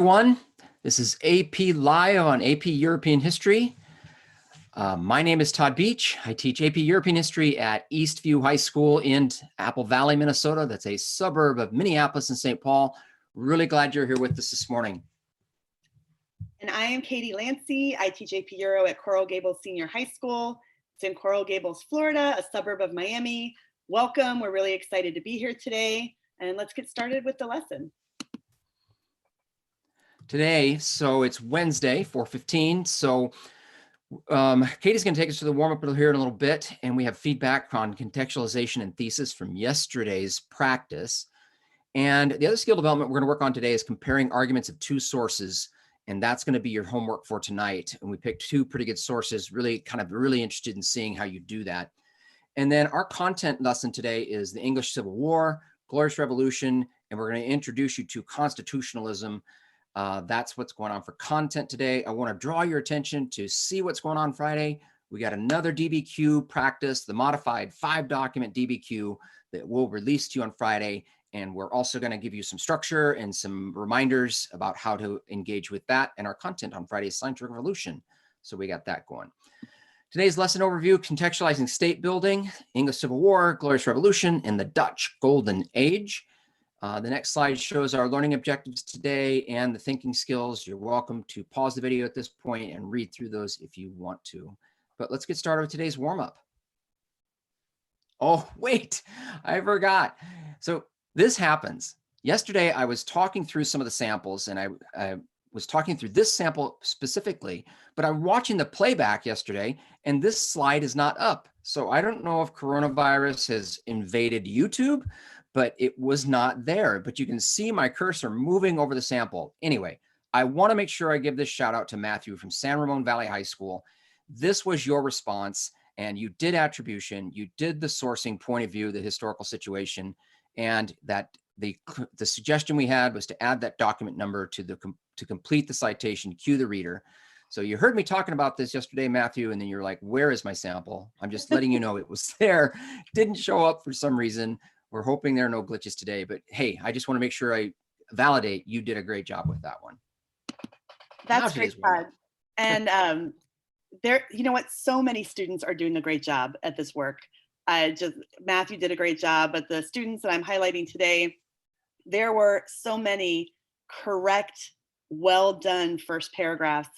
Everyone, this is AP Live on AP European History. My name is Todd Beach. I teach AP European History at Eastview High School in Apple Valley, Minnesota. That's a suburb of Minneapolis and St. Paul. Really glad you're here with us this morning. And I am Katie Lancey. I teach AP Euro at Coral Gables Senior High School. It's in Coral Gables, Florida, a suburb of Miami. Welcome. We're really excited to be here today. And let's get started with the lesson. Today, so it's Wednesday, 4:15. So Katie's going to take us to the warm-up here in a little bit, and we have feedback on contextualization and thesis from yesterday's practice. And the other skill development we're going to work on today is comparing arguments of two sources, and that's going to be your homework for tonight. And we picked two pretty good sources, really interested in seeing how you do that. And then our content lesson today is the English Civil War, Glorious Revolution, and we're going to introduce you to constitutionalism. That's what's going on for content today. I want to draw your attention to see what's going on Friday. We got another DBQ practice, the modified 5-document DBQ that we'll release to you on Friday. And we're also going to give you some structure and some reminders about how to engage with that and our content on Friday's Scientific Revolution. So we got that going. Today's lesson overview, contextualizing state building, English Civil War, Glorious Revolution, and the Dutch Golden Age. The next slide shows our learning objectives today and the thinking skills. You're welcome to pause the video at this point and read through those if you want to. But let's get started with today's warm-up. Oh, wait, I forgot. So this happens. Yesterday, I was talking through some of the samples, and I was talking through this sample specifically, but I'm watching the playback yesterday, and this slide is not up. So I don't know if coronavirus has invaded YouTube, but it was not there. But you can see my cursor moving over the sample. Anyway, I want to make sure I give this shout out to Matthew from San Ramon Valley High School. This was your response, and you did attribution, you did the sourcing point of view, the historical situation, and that the suggestion we had was to add that document number to complete the citation, cue the reader. So you heard me talking about this yesterday, Matthew, and then you're like, where is my sample? I'm just letting you know it was there. Didn't show up for some reason. We're hoping there are no glitches today, but hey, I just want to make sure I validate you did a great job with that one. That's great, Todd. And there, you know what? So many students are doing a great job at this work. Matthew did a great job, but the students that I'm highlighting today, there were so many correct, well done first paragraphs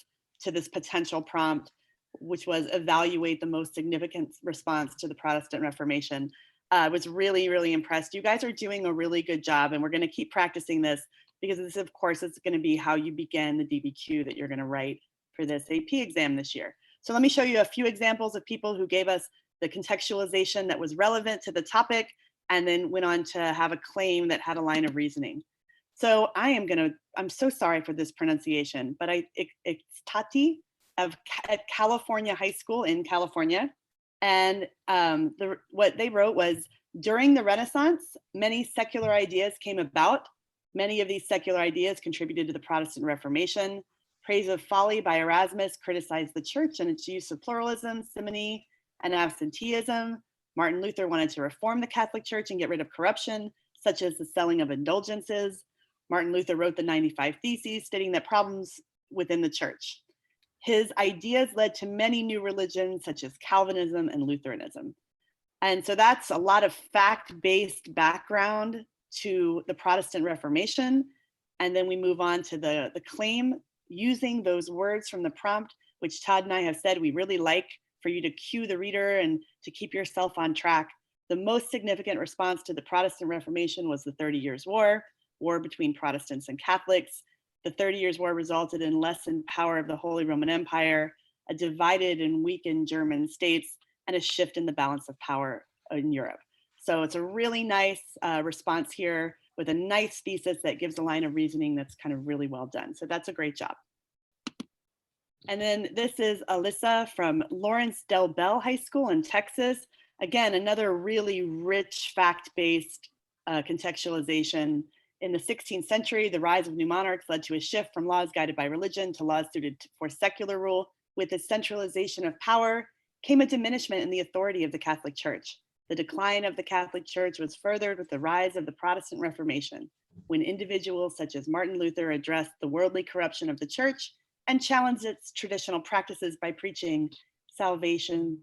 to this potential prompt, which was evaluate the most significant response to the Protestant Reformation. I was really, really impressed. You guys are doing a really good job, and we're going to keep practicing this because this, of course, is going to be how you begin the DBQ that you're going to write for this AP exam this year. So let me show you a few examples of people who gave us the contextualization that was relevant to the topic and then went on to have a claim that had a line of reasoning. So I'm so sorry for this pronunciation, but it's Tati at California High School in California. And what they wrote was, during the Renaissance, many secular ideas came about. Many of these secular ideas contributed to the Protestant Reformation. Praise of Folly by Erasmus criticized the church and its use of pluralism, simony, and absenteeism. Martin Luther wanted to reform the Catholic Church and get rid of corruption, such as the selling of indulgences. Martin Luther wrote the 95 Theses, stating that problems within the church. His ideas led to many new religions, such as Calvinism and Lutheranism. And so that's a lot of fact-based background to the Protestant Reformation. And then we move on to the claim using those words from the prompt, which Todd and I have said we really like for you to cue the reader and to keep yourself on track. The most significant response to the Protestant Reformation was the 30 Years' War between Protestants and Catholics. The 30 Years' War resulted in lessened power of the Holy Roman Empire, a divided and weakened German states, and a shift in the balance of power in Europe. So it's a really nice response here with a nice thesis that gives a line of reasoning that's kind of really well done. So that's a great job. And then this is Alyssa from Lawrence Del Bell High School in Texas. Again, another really rich fact-based contextualization. In the 16th century, the rise of new monarchs led to a shift from laws guided by religion to laws suited for secular rule. With the centralization of power came a diminishment in the authority of the Catholic Church. The decline of the Catholic Church was furthered with the rise of the Protestant Reformation. when individuals such as Martin Luther addressed the worldly corruption of the church and challenged its traditional practices by preaching salvation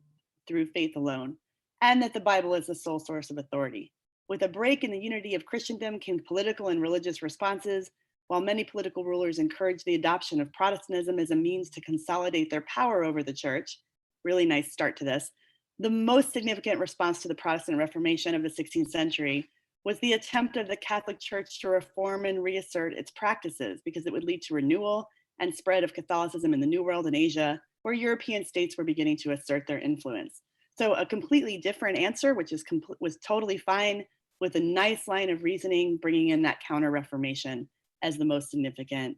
through faith alone, and that the Bible is the sole source of authority. With a break in the unity of Christendom came political and religious responses, while many political rulers encouraged the adoption of Protestantism as a means to consolidate their power over the church. Really nice start to this. The most significant response to the Protestant Reformation of the 16th century was the attempt of the Catholic Church to reform and reassert its practices, because it would lead to renewal and spread of Catholicism in the New World and Asia, where European states were beginning to assert their influence. So a completely different answer, which was totally fine, with a nice line of reasoning, bringing in that Counter-Reformation as the most significant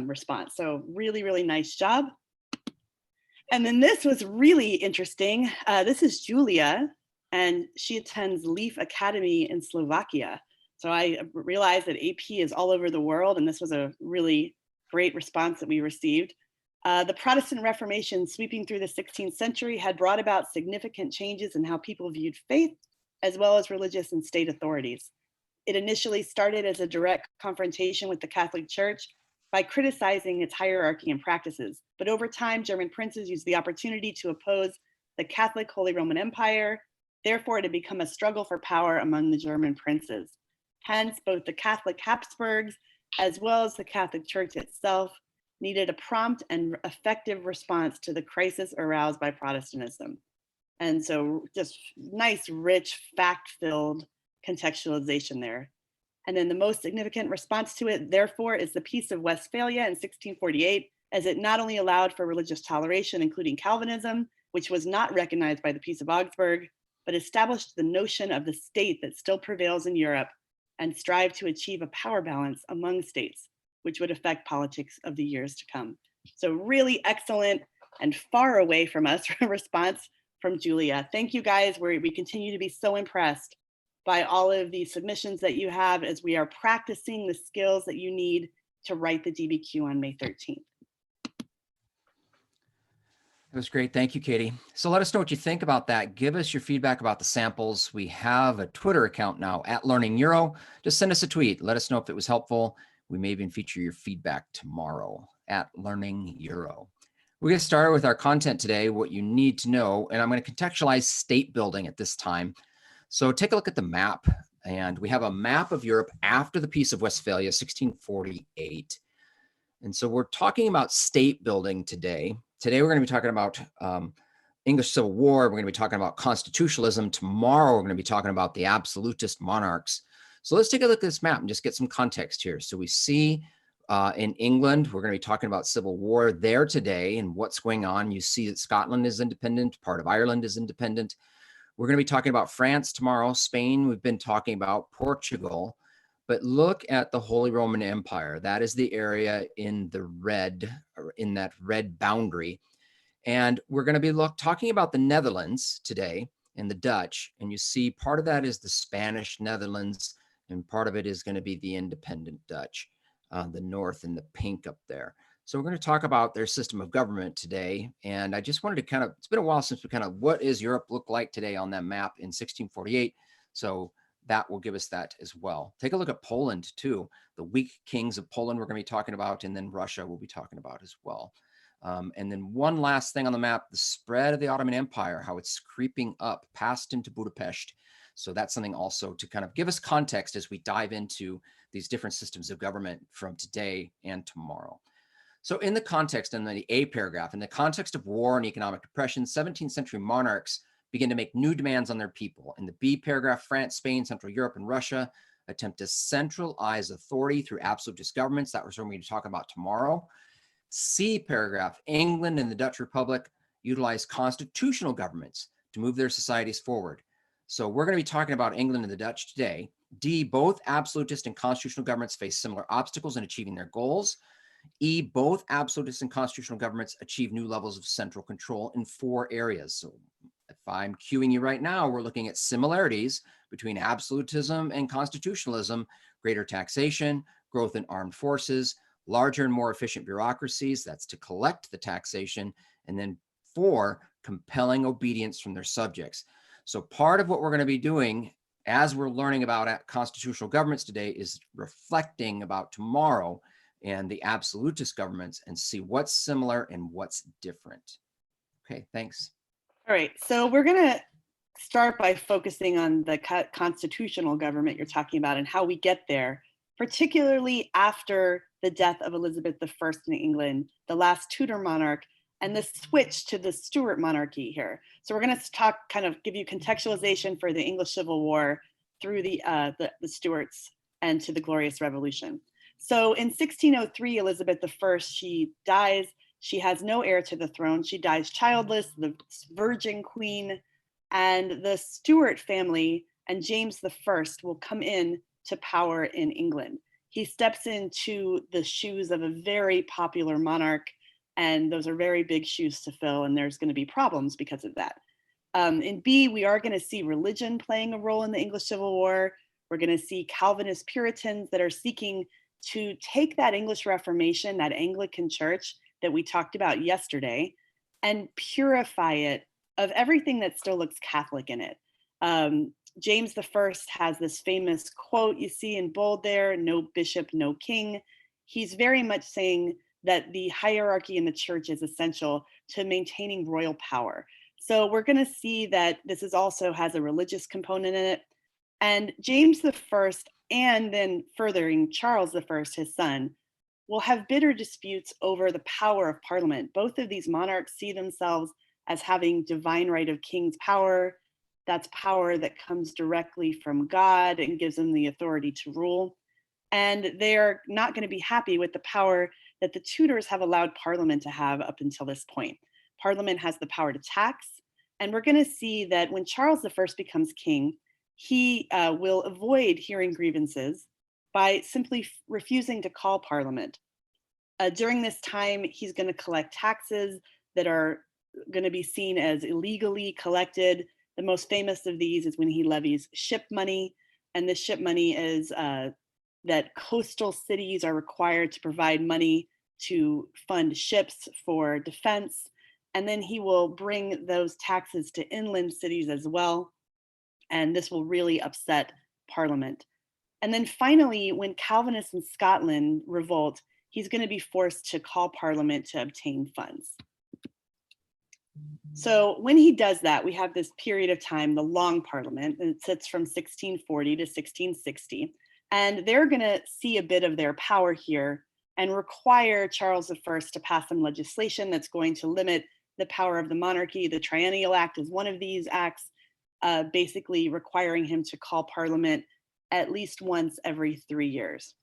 response. So really, really nice job. And then this was really interesting. This is Julia, and she attends Leaf Academy in Slovakia. So I realized that AP is all over the world, and this was a really great response that we received. The Protestant Reformation sweeping through the 16th century had brought about significant changes in how people viewed faith, as well as religious and state authorities. It initially started as a direct confrontation with the Catholic Church by criticizing its hierarchy and practices. But over time, German princes used the opportunity to oppose the Catholic Holy Roman Empire. Therefore, it had become a struggle for power among the German princes. Hence, both the Catholic Habsburgs as well as the Catholic Church itself needed a prompt and effective response to the crisis aroused by Protestantism. And so just nice, rich, fact-filled contextualization there. And then the most significant response to it, therefore, is the Peace of Westphalia in 1648, as it not only allowed for religious toleration, including Calvinism, which was not recognized by the Peace of Augsburg, but established the notion of the state that still prevails in Europe and strived to achieve a power balance among states, which would affect politics of the years to come. So really excellent and far away from us response from Julia. Thank you guys. We continue to be so impressed by all of the submissions that you have as we are practicing the skills that you need to write the DBQ on May 13th. That was great. Thank you, Katie. So let us know what you think about that. Give us your feedback about the samples. We have a Twitter account now at Learning Euro. Just send us a tweet. Let us know if it was helpful. We may even feature your feedback tomorrow at Learning Euro. We're going to start with our content today, what you need to know, and I'm going to contextualize state building at this time. So take a look at the map, and we have a map of Europe after the Peace of Westphalia, 1648. And so we're talking about state building today. Today we're going to be talking about English Civil War. We're going to be talking about constitutionalism. Tomorrow we're going to be talking about the absolutist monarchs. So let's take a look at this map and just get some context here. So we see in England, we're going to be talking about Civil War there today and what's going on. You see that Scotland is independent, part of Ireland is independent. We're going to be talking about France tomorrow, Spain, we've been talking about Portugal, but look at the Holy Roman Empire. That is the area in the red, or in that red boundary. And we're going to be talking about the Netherlands today and the Dutch. And you see part of that is the Spanish Netherlands, and part of it is going to be the independent Dutch, the north in the pink up there. So we're going to talk about their system of government today. And I just wanted to it's been a while since we what is Europe look like today on that map in 1648. So that will give us that as well. Take a look at Poland too. The weak kings of Poland we're going to be talking about, and then Russia we'll be talking about as well. And then one last thing on the map, the spread of the Ottoman Empire, how it's creeping up past into Budapest. So that's something also to give us context as we dive into these different systems of government from today and tomorrow. So in the context, in the A paragraph, in the context of war and economic depression, 17th century monarchs begin to make new demands on their people. In the B paragraph, France, Spain, Central Europe, and Russia attempt to centralize authority through absolutist governments. That was what we're going to talk about tomorrow. C paragraph, England and the Dutch Republic utilize constitutional governments to move their societies forward. So we're going to be talking about England and the Dutch today. D, both absolutist and constitutional governments face similar obstacles in achieving their goals. E, both absolutist and constitutional governments achieve new levels of central control in 4 areas. So if I'm cueing you right now, we're looking at similarities between absolutism and constitutionalism: greater taxation, growth in armed forces, larger and more efficient bureaucracies, that's to collect the taxation, and then 4, compelling obedience from their subjects. So part of what we're going to be doing as we're learning about constitutional governments today, is reflecting about tomorrow and the absolutist governments and see what's similar and what's different. Okay, thanks. All right, so we're going to start by focusing on the constitutional government you're talking about and how we get there, particularly after the death of Elizabeth I in England, the last Tudor monarch, and the switch to the Stuart monarchy here. So we're going to talk, kind of give you contextualization for the English Civil War through the Stuarts and to the Glorious Revolution. So in 1603, Elizabeth I, she dies. She has no heir to the throne. She dies childless, the virgin queen, and the Stuart family and James I will come in to power in England. He steps into the shoes of a very popular monarch, and those are very big shoes to fill, and there's going to be problems because of that. In B, we are going to see religion playing a role in the English Civil War. We're going to see Calvinist Puritans that are seeking to take that English Reformation, that Anglican church that we talked about yesterday, and purify it of everything that still looks Catholic in it. James I has this famous quote you see in bold there, "No bishop, no king." He's very much saying that the hierarchy in the church is essential to maintaining royal power. So we're going to see that this is also has a religious component in it. And James I, and then furthering Charles I, his son, will have bitter disputes over the power of Parliament. Both of these monarchs see themselves as having divine right of king's power. That's power that comes directly from God and gives them the authority to rule. And they're not going to be happy with the power that the Tudors have allowed Parliament to have up until this point. Parliament has the power to tax. And we're going to see that when Charles I becomes king, he will avoid hearing grievances by simply refusing to call Parliament. During this time, he's going to collect taxes that are going to be seen as illegally collected. The most famous of these is when he levies ship money. And the ship money is that coastal cities are required to provide money to fund ships for defense. And then he will bring those taxes to inland cities as well. And this will really upset Parliament. And then finally, when Calvinists in Scotland revolt, he's going to be forced to call Parliament to obtain funds. So when he does that, we have this period of time, the Long Parliament, and it sits from 1640 to 1660. And they're going to see a bit of their power here and require Charles I to pass some legislation that's going to limit the power of the monarchy. The Triennial Act is one of these acts, basically requiring him to call Parliament at least once every 3 years.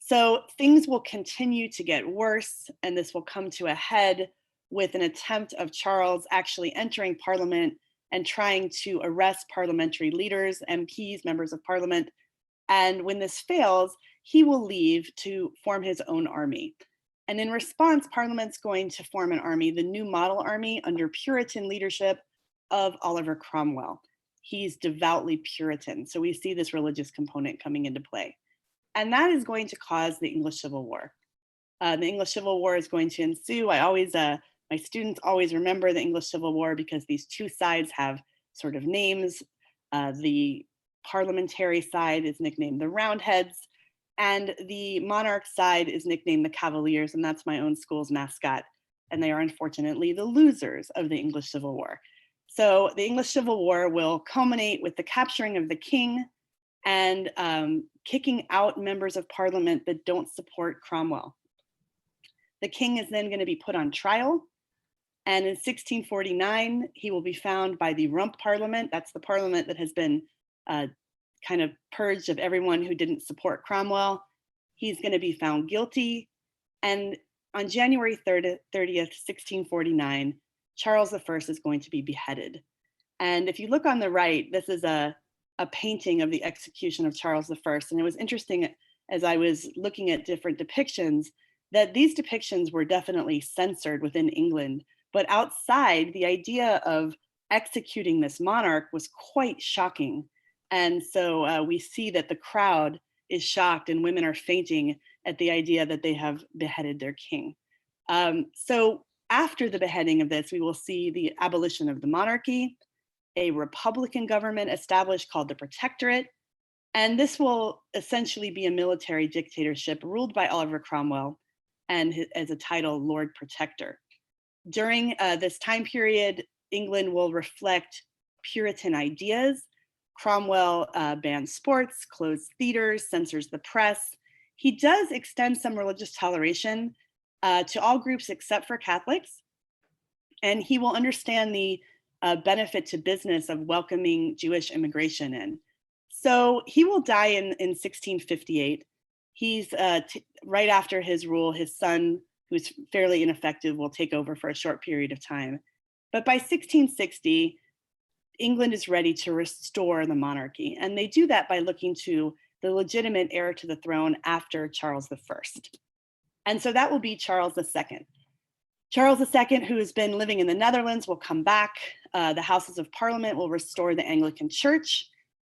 So things will continue to get worse, and this will come to a head with an attempt of Charles actually entering Parliament and trying to arrest parliamentary leaders, MPs, members of Parliament. And when this fails, he will leave to form his own army. And in response, Parliament's going to form an army, the New Model Army, under Puritan leadership of Oliver Cromwell. He's devoutly Puritan, so we see this religious component coming into play. And that is going to cause the English Civil War. The English Civil War is going to ensue. My students always remember the English Civil War because these two sides have sort of names. The parliamentary side is nicknamed the Roundheads, and the monarch side is nicknamed the Cavaliers, and that's my own school's mascot. And they are unfortunately the losers of the English Civil War. So the English Civil War will culminate with the capturing of the king and kicking out members of Parliament that don't support Cromwell. The king is then going to be put on trial. And in 1649, he will be found by the Rump Parliament. That's the parliament that has been kind of purged of everyone who didn't support Cromwell. He's going to be found guilty. And on January 30th, 1649, Charles I is going to be beheaded. And if you look on the right, this is a painting of the execution of Charles I. And it was interesting as I was looking at different depictions that these depictions were definitely censored within England. But outside, the idea of executing this monarch was quite shocking. And so we see that the crowd is shocked and women are fainting at the idea that they have beheaded their king. So after the beheading of this, we will see the abolition of the monarchy. a republican government established called the Protectorate. And this will essentially be a military dictatorship ruled by Oliver Cromwell and as a title, Lord Protector. During this time period, England will reflect Puritan ideas. Cromwell bans sports, closed theaters, censors the press. He does extend some religious toleration to all groups except for Catholics. And he will understand the benefit to business of welcoming Jewish immigration in. So he will die in 1658. He's right after his rule, his son, who's fairly ineffective, will take over for a short period of time. But by 1660, England is ready to restore the monarchy. And they do that by looking to the legitimate heir to the throne after Charles I. And so that will be Charles II. Charles II, who has been living in the Netherlands, will come back. The Houses of Parliament will restore the Anglican Church.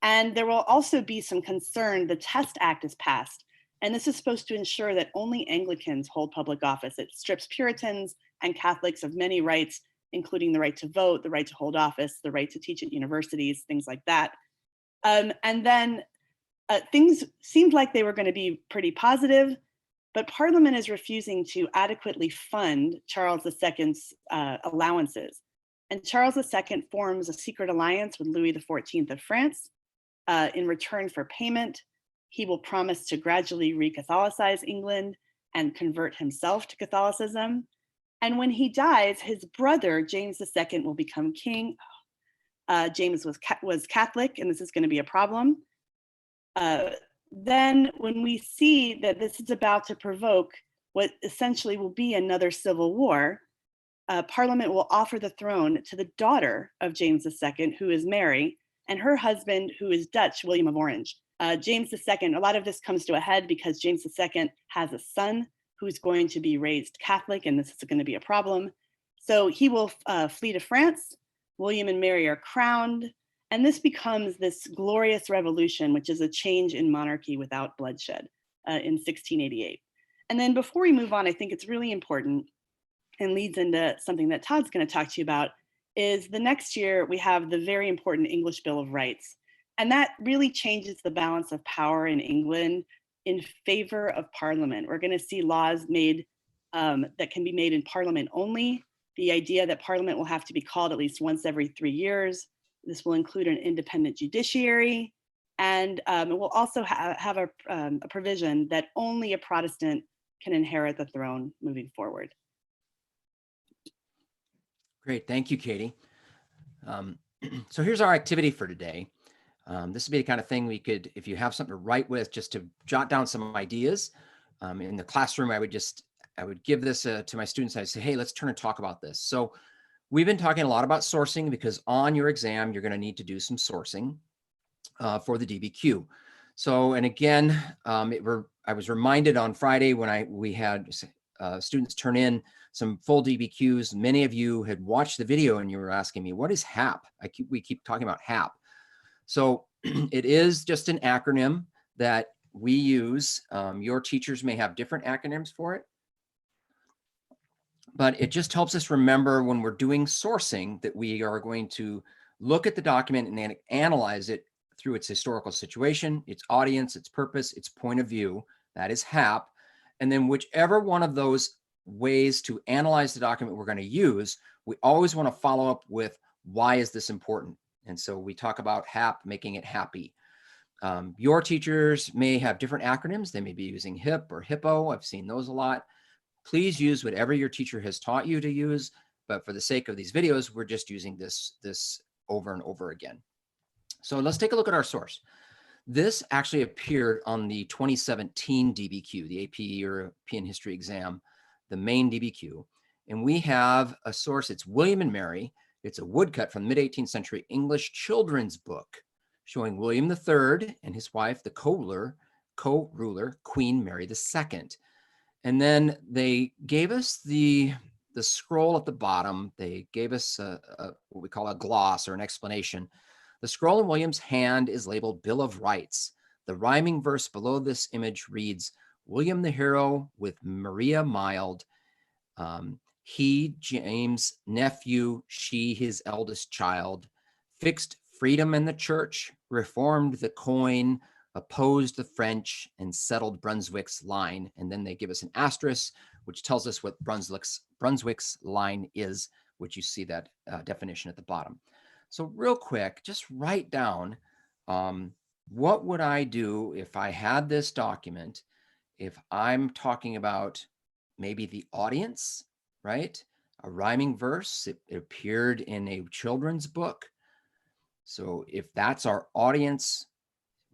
And there will also be some concern. The Test Act is passed. And this is supposed to ensure that only Anglicans hold public office. It strips Puritans and Catholics of many rights, including the right to vote, the right to hold office, the right to teach at universities, things like that. And then things seemed like they were going to be pretty positive, but Parliament is refusing to adequately fund Charles II's allowances. And Charles II forms a secret alliance with Louis XIV of France. In return for payment, he will promise to gradually re-Catholicize England and convert himself to Catholicism. And when he dies, his brother, James II, will become king. James was Catholic, and this is going to be a problem. Then when we see that this is about to provoke what essentially will be another civil war, Parliament will offer the throne to the daughter of James II, who is Mary, and her husband, who is Dutch, William of Orange. James II, a lot of this comes to a head because James II has a son who's going to be raised Catholic, and this is going to be a problem. So he will flee to France. William and Mary are crowned, and this becomes this glorious revolution, which is a change in monarchy without bloodshed in 1688. And then before we move on, I think it's really important and leads into something that Todd's going to talk to you about, is the next year we have the very important English Bill of Rights. And that really changes the balance of power in England in favor of Parliament. We're going to see laws made that can be made in Parliament only. The idea that Parliament will have to be called at least once every 3 years. This will include an independent judiciary. And it will also have a provision that only a Protestant can inherit the throne moving forward. Great, thank you, Katie. So here's our activity for today. This would be the kind of thing we could, if you have something to write with, just to jot down some ideas. In the classroom, I would give this to my students. I'd say, hey, let's turn and talk about this. So we've been talking a lot about sourcing because on your exam, you're going to need to do some sourcing for the DBQ. So, and again, I was reminded on Friday when we had students turn in some full DBQs. Many of you had watched the video and you were asking me, what is HAP? We keep talking about HAP. So it is just an acronym that we use. Your teachers may have different acronyms for it, but it just helps us remember when we're doing sourcing that we are going to look at the document and analyze it through its historical situation, its audience, its purpose, its point of view. That is HAP. And then whichever one of those ways to analyze the document we're going to use, we always want to follow up with, why is this important? And so we talk about HAP, making it happy. Your teachers may have different acronyms. They may be using HIP or HIPPO. I've seen those a lot. Please use whatever your teacher has taught you to use. But for the sake of these videos, we're just using this over and over again. So let's take a look at our source. This actually appeared on the 2017 DBQ, the AP European History exam, the main DBQ. And we have a source, it's William and Mary. It's a woodcut from the mid-18th century English children's book showing William III and his wife, the co-ruler, Queen Mary II. And then they gave us the scroll at the bottom. They gave us what we call a gloss or an explanation. The scroll in William's hand is labeled Bill of Rights. The rhyming verse below this image reads, William the hero with Maria mild, he, James, nephew, she, his eldest child, fixed freedom in the church, reformed the coin, opposed the French, and settled Brunswick's line. And then they give us an asterisk, which tells us what Brunswick's line is, which you see that definition at the bottom. So real quick, just write down, what would I do if I had this document, if I'm talking about maybe the audience, right? A rhyming verse, it appeared in a children's book. So if that's our audience,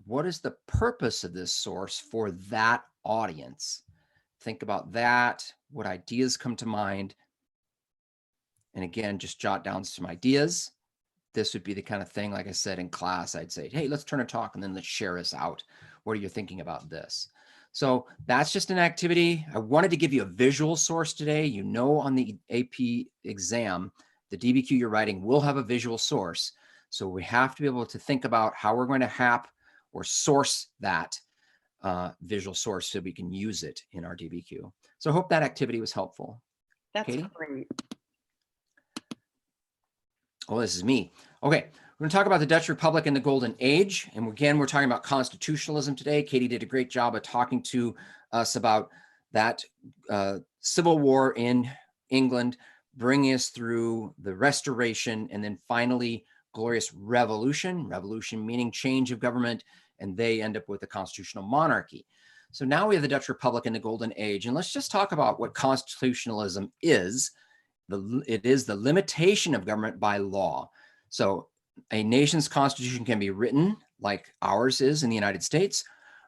what is the purpose of this source for that audience? Think about that. What ideas come to mind? And again, just jot down some ideas. This would be the kind of thing, like I said, in class, I'd say, hey, let's turn a talk and then let's share this out. What are you thinking about this? So that's just an activity. I wanted to give you a visual source today. You know, on the AP exam, the DBQ you're writing will have a visual source. So we have to be able to think about how we're going to hap or source that visual source so we can use it in our DBQ. So I hope that activity was helpful. That's Katie? great. Oh, this is me. Okay, we're going to talk about the Dutch Republic and the Golden Age. And again, we're talking about constitutionalism today. Katie did a great job of talking to us about that civil war in England, bringing us through the Restoration, and then finally glorious revolution, revolution meaning change of government, and they end up with a constitutional monarchy. So now we have the Dutch Republic and the Golden Age. And let's just talk about what constitutionalism is. It is the limitation of government by law. So a nation's constitution can be written like ours is in the United States,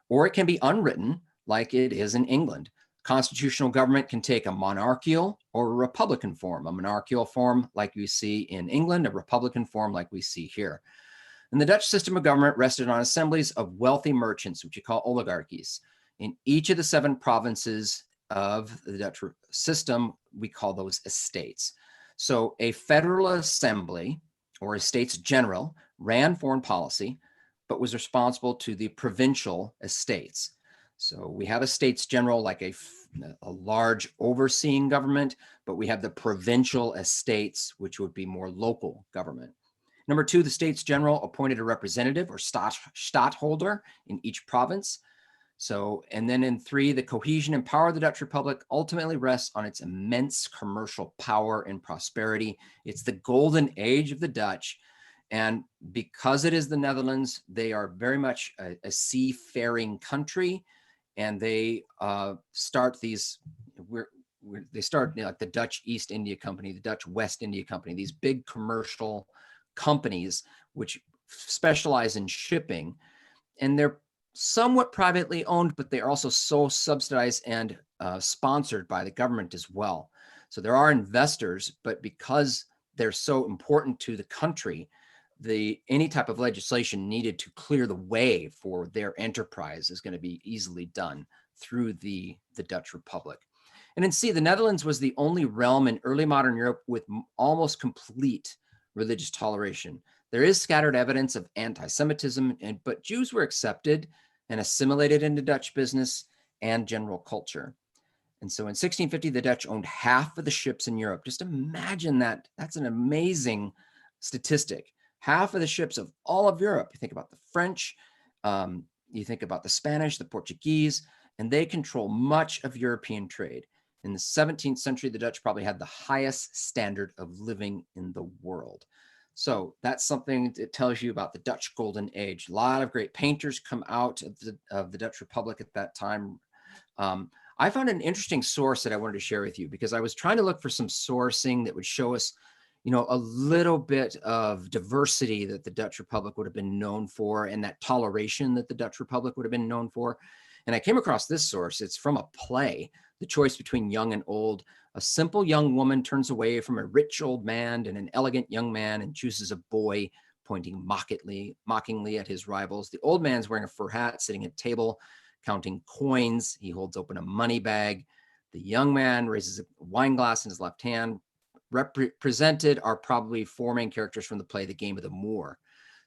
or it can be unwritten like it is in England. Constitutional government can take a monarchical or a republican form, a monarchical form like we see in England, a republican form like we see here. And the Dutch system of government rested on assemblies of wealthy merchants, which you call oligarchies. In each of the 7 provinces of the Dutch system, we call those estates. So a federal assembly or a states general ran foreign policy, but was responsible to the provincial estates. So we have a states general like a large overseeing government, but we have the provincial estates, which would be more local government. Number 2, the states general appointed a representative or stadtholder in each province. So, and then in 3, the cohesion and power of the Dutch Republic ultimately rests on its immense commercial power and prosperity. It's the golden age of the Dutch. And because it is the Netherlands, they are very much a seafaring country. And they start these, they start like the Dutch East India Company, the Dutch West India Company, these big commercial companies which specialize in shipping. And they're somewhat privately owned, but they are also so subsidized and sponsored by the government as well. So there are investors, but because they're so important to the country, any type of legislation needed to clear the way for their enterprise is going to be easily done through the Dutch Republic. And then C, the Netherlands was the only realm in early modern Europe with almost complete religious toleration. There is scattered evidence of anti-Semitism, but Jews were accepted and assimilated into Dutch business and general culture. And so in 1650, the Dutch owned half of the ships in Europe. Just imagine that. That's an amazing statistic. Half of the ships of all of Europe. You think about the French, you think about the Spanish, the Portuguese, and they control much of European trade. In the 17th century, the Dutch probably had the highest standard of living in the world. So that's something that tells you about the Dutch Golden Age. A lot of great painters come out of the Dutch Republic at that time. I found an interesting source that I wanted to share with you because I was trying to look for some sourcing that would show us, you know, a little bit of diversity that the Dutch Republic would have been known for and that toleration that the Dutch Republic would have been known for. And I came across this source. It's from a play, The Choice Between Young and Old. A simple young woman turns away from a rich old man and an elegant young man and chooses a boy, pointing mockingly at his rivals. The old man's wearing a fur hat, sitting at a table, counting coins. He holds open a money bag. The young man raises a wine glass in his left hand. Represented are probably 4 main characters from the play, The Game of the Moor.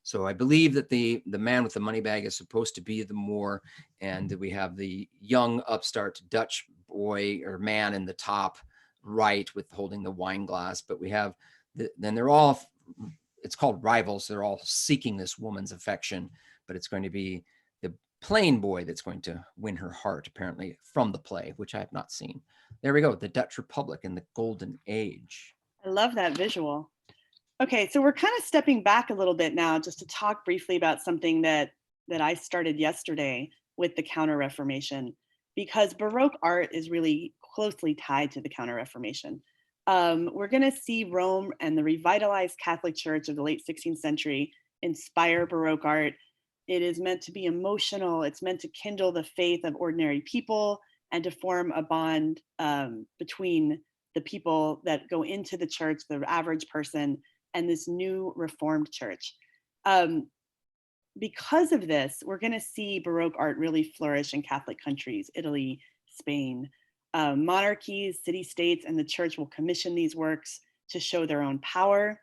So I believe that the man with the money bag is supposed to be the Moor, and we have the young upstart Dutch boy or man in the top right with holding the wine glass. But we have then they're all it's called rivals. They're all seeking this woman's affection, but it's going to be the plain boy that's going to win her heart, apparently, from the play, which I have not seen. There we go, the Dutch Republic in the Golden Age. I love that visual. Okay, so we're kind of stepping back a little bit now just to talk briefly about something that I started yesterday with the Counter-Reformation, because Baroque art is really closely tied to the Counter-Reformation. We're going to see Rome and the revitalized Catholic Church of the late 16th century inspire Baroque art. It is meant to be emotional. It's meant to kindle the faith of ordinary people and to form a bond between the people that go into the church, the average person, and this new Reformed church. Because of this, we're going to see Baroque art really flourish in Catholic countries, Italy, Spain. Monarchies, city-states, and the church will commission these works to show their own power.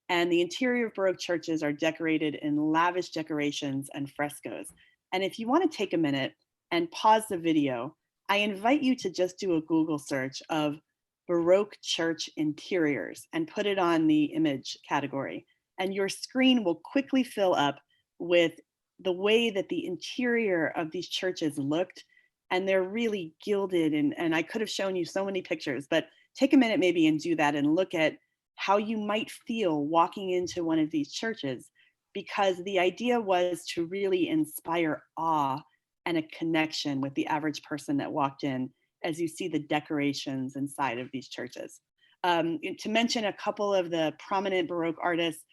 And the interior of Baroque churches are decorated in lavish decorations and frescoes. And if you want to take a minute and pause the video, I invite you to just do a Google search of Baroque church interiors and put it on the image category. And your screen will quickly fill up with the way that the interior of these churches looked. And they're really gilded. And I could have shown you so many pictures, but take a minute maybe and do that and look at how you might feel walking into one of these churches, because the idea was to really inspire awe and a connection with the average person that walked in as you see the decorations inside of these churches. To mention a couple of the prominent Baroque artists,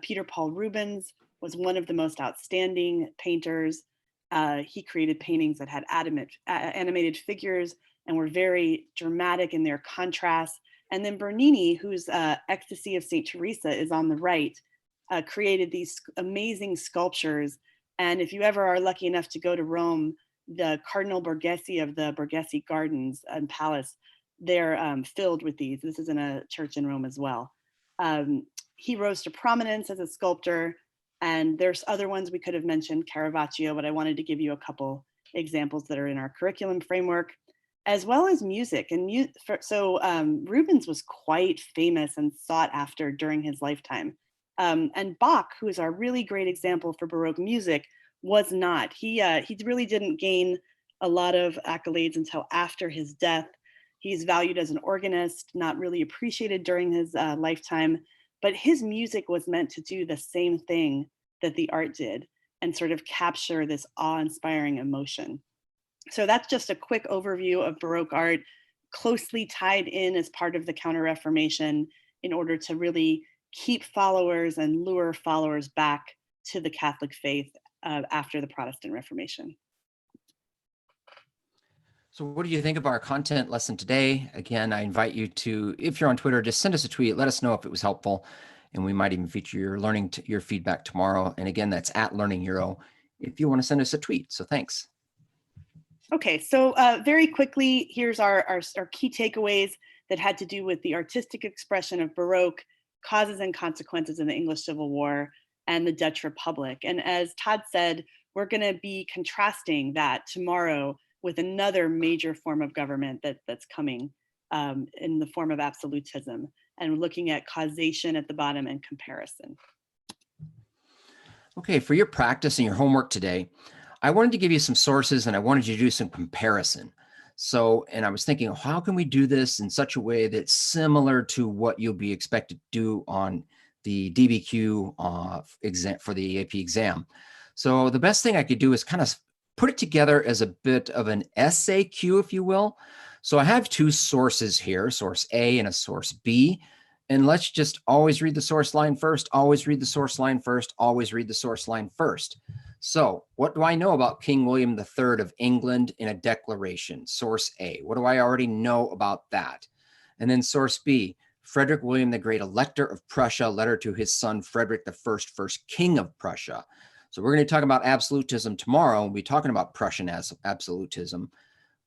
Peter Paul Rubens was one of the most outstanding painters. He created paintings that had animated figures and were very dramatic in their contrast. And then Bernini, whose Ecstasy of St. Teresa is on the right, created these amazing sculptures. And if you ever are lucky enough to go to Rome, the Cardinal Borghese of the Borghese Gardens and Palace, they're filled with these. This is in a church in Rome as well. He rose to prominence as a sculptor. And there's other ones we could have mentioned, Caravaggio, but I wanted to give you a couple examples that are in our curriculum framework, as well as music. And Rubens was quite famous and sought after during his lifetime. And Bach, who is our really great example for Baroque music, was not. He really didn't gain a lot of accolades until after his death. He's valued as an organist, not really appreciated during his lifetime. But his music was meant to do the same thing that the art did and sort of capture this awe-inspiring emotion. So that's just a quick overview of Baroque art, closely tied in as part of the Counter-Reformation in order to really keep followers and lure followers back to the Catholic faith after the Protestant Reformation. So what do you think of our content lesson today? Again, I invite you to, if you're on Twitter, just send us a tweet. Let us know if it was helpful. And we might even feature your feedback tomorrow. And again, that's at Learning Euro if you want to send us a tweet. So thanks. Okay, so very quickly, here's our key takeaways that had to do with the artistic expression of Baroque, causes and consequences in the English Civil War, and the Dutch Republic. And as Todd said, we're going to be contrasting that tomorrow with another major form of government that's coming in the form of absolutism, and looking at causation at the bottom and comparison. Okay, for your practice and your homework today, I wanted to give you some sources and I wanted you to do some comparison. So, and I was thinking, how can we do this in such a way that's similar to what you'll be expected to do on the DBQ exam for the AP exam? So the best thing I could do is kind of put it together as a bit of an essay cue, if you will. So I have two sources here, source A and a source B. And let's just always read the source line first, always read the source line first, always read the source line first. So what do I know about King William III of England in a declaration? Source A. What do I already know about that? And then source B, Frederick William the Great, Elector of Prussia, letter to his son Frederick I, first King of Prussia. So we're going to talk about absolutism tomorrow. We'll be talking about Prussian absolutism,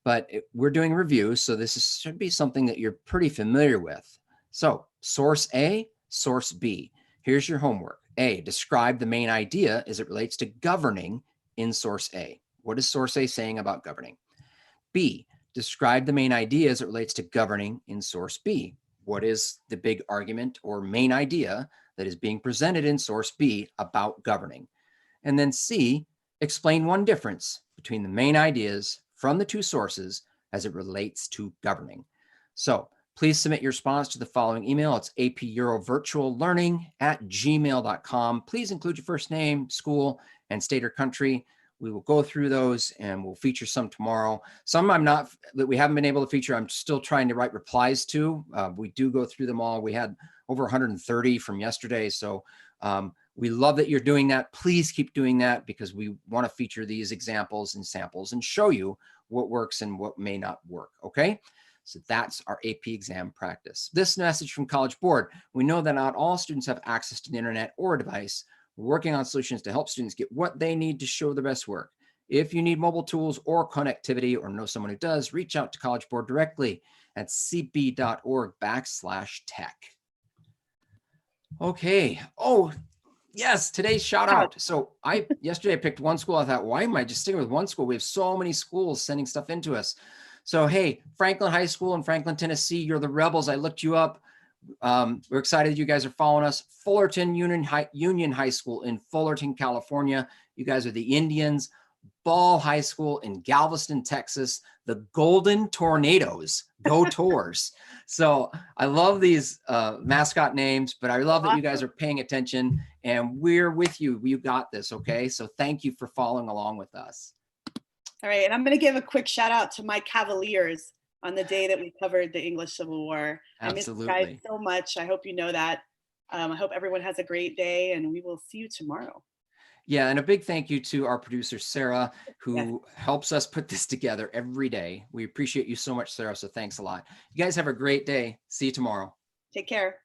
but we're doing reviews, so this should be something that you're pretty familiar with. So source A, source B. Here's your homework. A, describe the main idea as it relates to governing in source A. What is source A saying about governing? B, describe the main idea as it relates to governing in source B. what is the big argument or main idea that is being presented in source B about governing? And then C, explain one difference between the main ideas from the two sources as it relates to governing. So please submit your response to the following email. It's apeurovirtuallearning@gmail.com. Please include your first name, school, and state or country. We will go through those and we'll feature some tomorrow. Some that we haven't been able to feature. I'm still trying to write replies to. We do go through them all. We had over 130 from yesterday. So we love that you're doing that. Please keep doing that because we want to feature these examples and samples and show you what works and what may not work. Okay. So that's our AP exam practice. This message from College Board. We know that not all students have access to the internet or a device. We're working on solutions to help students get what they need to show their best work. If you need mobile tools or connectivity or know someone who does, reach out to College Board directly at cb.org/tech. Okay. Oh, yes, today's shout out. So yesterday I picked one school. I thought, why am I just sticking with one school? We have so many schools sending stuff into us. So, hey, Franklin High School in Franklin, Tennessee, you're the rebels. I looked you up. We're excited you guys are following us. Fullerton Union High School in Fullerton, California. You guys are the Indians. Ball High School in Galveston, Texas. The Golden Tornadoes. Go Tours. So I love these mascot names, but I love that you guys are paying attention and we're with you. You got this, okay? So thank you for following along with us. All right, and I'm going to give a quick shout out to my Cavaliers on the day that we covered the English Civil War. Absolutely. I miss you guys so much. I hope you know that. I hope everyone has a great day and we will see you tomorrow. Yeah, and a big thank you to our producer, Sarah, who helps us put this together every day. We appreciate you so much, Sarah, so thanks a lot. You guys have a great day. See you tomorrow. Take care.